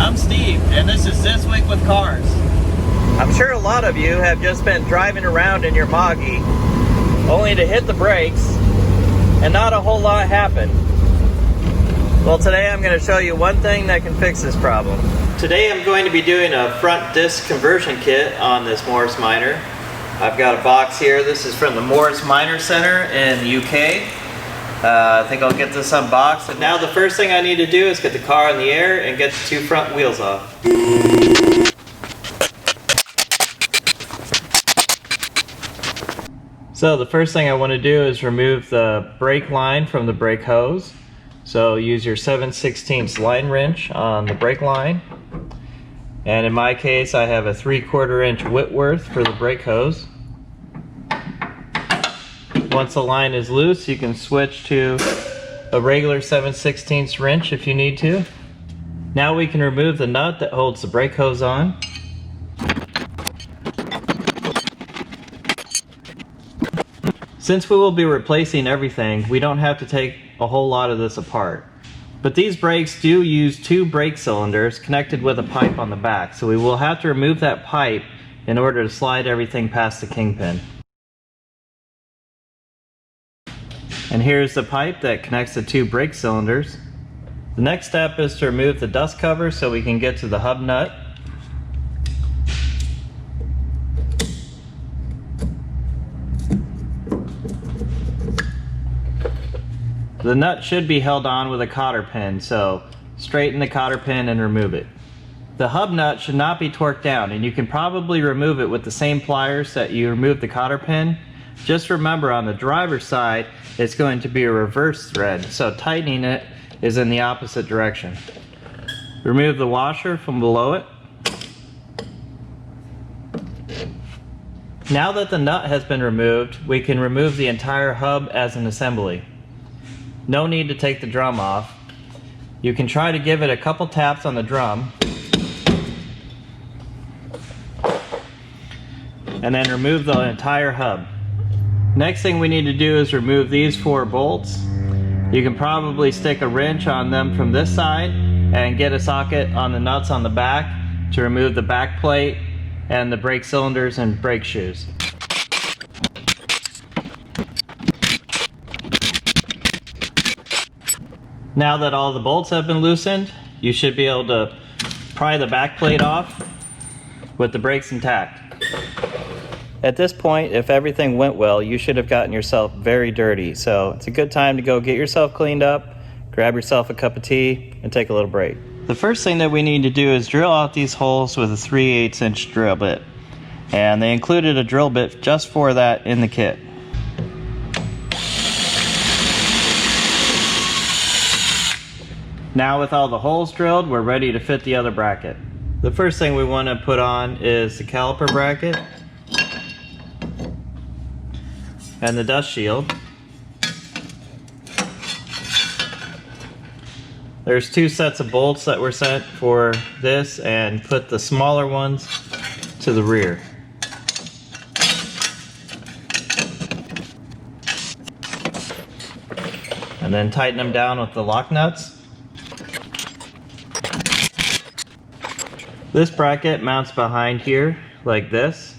I'm Steve, and this is This Week with Cars. I'm sure a lot of you have just been driving around in your Moggy only to hit the brakes and not a whole lot happened. Well, today I'm going to show you one thing that can fix this problem. Today I'm going to be doing a front disc conversion kit on this Morris Minor. I've got a box here. This is from the Morris Minor Center in the UK. I think I'll get this unboxed. And now the first thing I need to do is get the car in the air and get the two front wheels off. So the first thing I want to do is remove the brake line from the brake hose. So use your 7/16 line wrench on the brake line. And in my case, I have a 3/4 inch Whitworth for the brake hose. Once the line is loose, you can switch to a regular 7/16 wrench if you need to. Now we can remove the nut that holds the brake hose on. Since we will be replacing everything, we don't have to take a whole lot of this apart. But these brakes do use two brake cylinders connected with a pipe on the back, so we will have to remove that pipe in order to slide everything past the kingpin. And here's the pipe that connects the two brake cylinders. The next step is to remove the dust cover so we can get to the hub nut. The nut should be held on with a cotter pin, so straighten the cotter pin and remove it. The hub nut should not be torqued down, and you can probably remove it with the same pliers that you removed the cotter pin. Just remember, on the driver's side, it's going to be a reverse thread, so tightening it is in the opposite direction. Remove the washer from below it. Now that the nut has been removed, we can remove the entire hub as an assembly. No need to take the drum off. You can try to give it a couple taps on the drum and then remove the entire hub. Next thing we need to do is remove these 4 bolts. You can probably stick a wrench on them from this side and get a socket on the nuts on the back to remove the back plate and the brake cylinders and brake shoes. Now that all the bolts have been loosened, you should be able to pry the back plate off with the brakes intact. At this point, if everything went well, you should have gotten yourself very dirty. So it's a good time to go get yourself cleaned up, grab yourself a cup of tea, and take a little break. The first thing that we need to do is drill out these holes with a 3/8 inch drill bit. And they included a drill bit just for that in the kit. Now with all the holes drilled, we're ready to fit the other bracket. The first thing we want to put on is the caliper bracket and the dust shield. There's 2 sets of bolts that were sent for this, and put the smaller ones to the rear. And then tighten them down with the lock nuts. This bracket mounts behind here like this,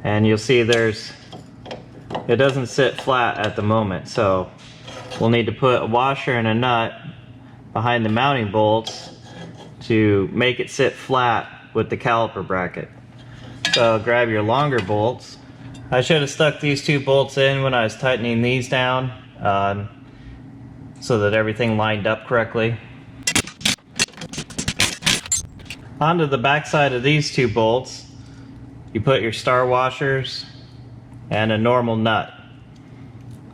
and you'll see it doesn't sit flat at the moment, so we'll need to put a washer and a nut behind the mounting bolts to make it sit flat with the caliper bracket. So grab your longer bolts. I should have stuck these 2 bolts in when I was tightening these down so that everything lined up correctly. Onto the back side of these 2 bolts, you put your star washers and a normal nut.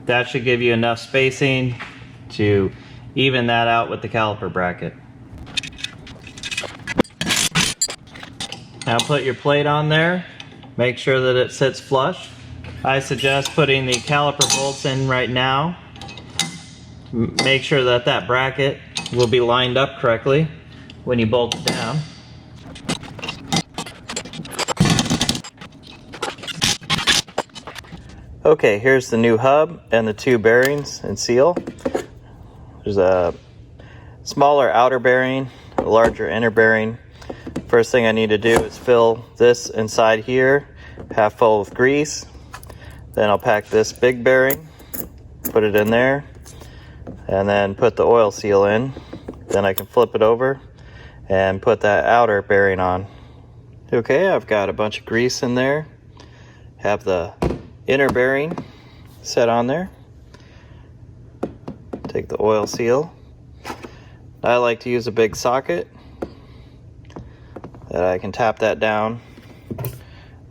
That should give you enough spacing to even that out with the caliper bracket. Now put your plate on there, make sure that it sits flush. I suggest putting the caliper bolts in right now. Make sure that that bracket will be lined up correctly when you bolt it down. Okay, here's the new hub and the 2 bearings and seal. There's a smaller outer bearing want a larger inner bearing, first thing I need to do is fill this inside here half full with grease. Then I'll pack this big bearing, put it in there, and then put the oil seal in. Then I can flip it over and put that outer bearing on. Okay, I've got a bunch of grease in there. Have the inner bearing set on there. Take the oil seal. I like to use a big socket that I can tap that down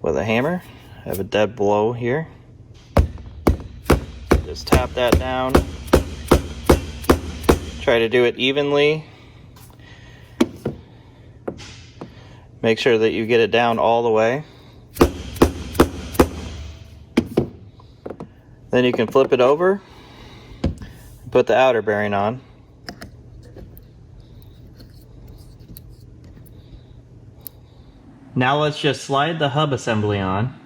with a hammer. I have a dead blow here. Just tap that down. Try to do it evenly. Make sure that you get it down all the way. Then you can flip it over and put the outer bearing on. Now let's just slide the hub assembly on.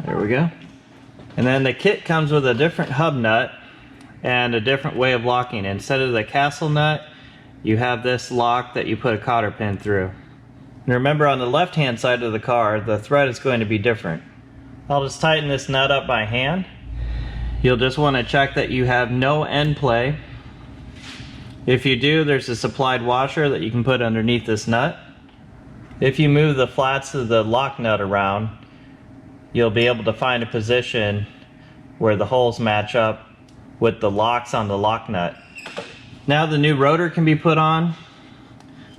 There we go. And then the kit comes with a different hub nut and a different way of locking. Instead of the castle nut, you have this lock that you put a cotter pin through. And remember, on the left hand side of the car, the thread is going to be different. I'll just tighten this nut up by hand. You'll just want to check that you have no end play. If you do, there's a supplied washer that you can put underneath this nut. If you move the flats of the lock nut around, you'll be able to find a position where the holes match up with the locks on the lock nut. Now the new rotor can be put on.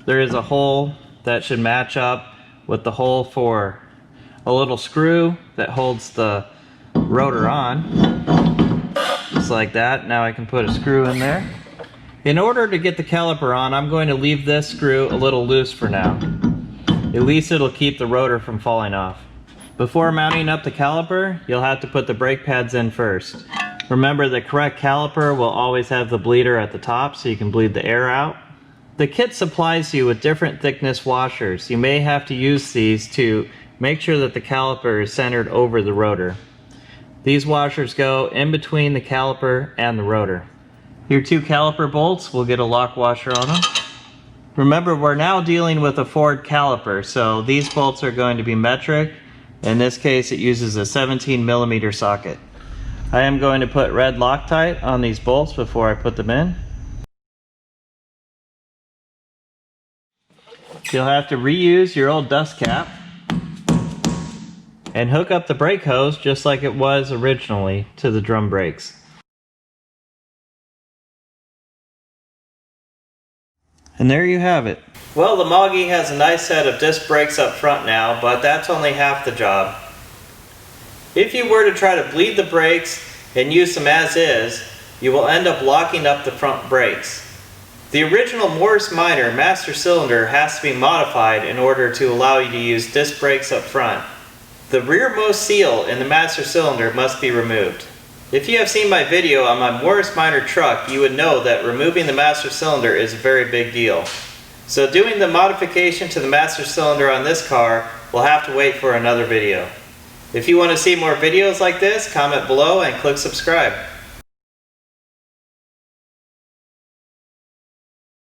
There is a hole that should match up with the hole for a little screw that holds the rotor on. Just like that. Now I can put a screw in there. In order to get the caliper on, I'm going to leave this screw a little loose for now. At least it'll keep the rotor from falling off. Before mounting up the caliper, you'll have to put the brake pads in first. Remember, the correct caliper will always have the bleeder at the top so you can bleed the air out. The kit supplies you with different thickness washers. You may have to use these to make sure that the caliper is centered over the rotor. These washers go in between the caliper and the rotor. Your two caliper bolts will get a lock washer on them. Remember, we're now dealing with a Ford caliper, so these bolts are going to be metric. In this case, it uses a 17mm socket. I am going to put red Loctite on these bolts before I put them in. You'll have to reuse your old dust cap and hook up the brake hose just like it was originally to the drum brakes. And there you have it. Well, the Moggy has a nice set of disc brakes up front now, but that's only half the job. If you were to try to bleed the brakes and use them as is, you will end up locking up the front brakes. The original Morris Minor master cylinder has to be modified in order to allow you to use disc brakes up front. The rearmost seal in the master cylinder must be removed. If you have seen my video on my Morris Minor truck, you would know that removing the master cylinder is a very big deal. So doing the modification to the master cylinder on this car will have to wait for another video. If you want to see more videos like this, comment below and click subscribe.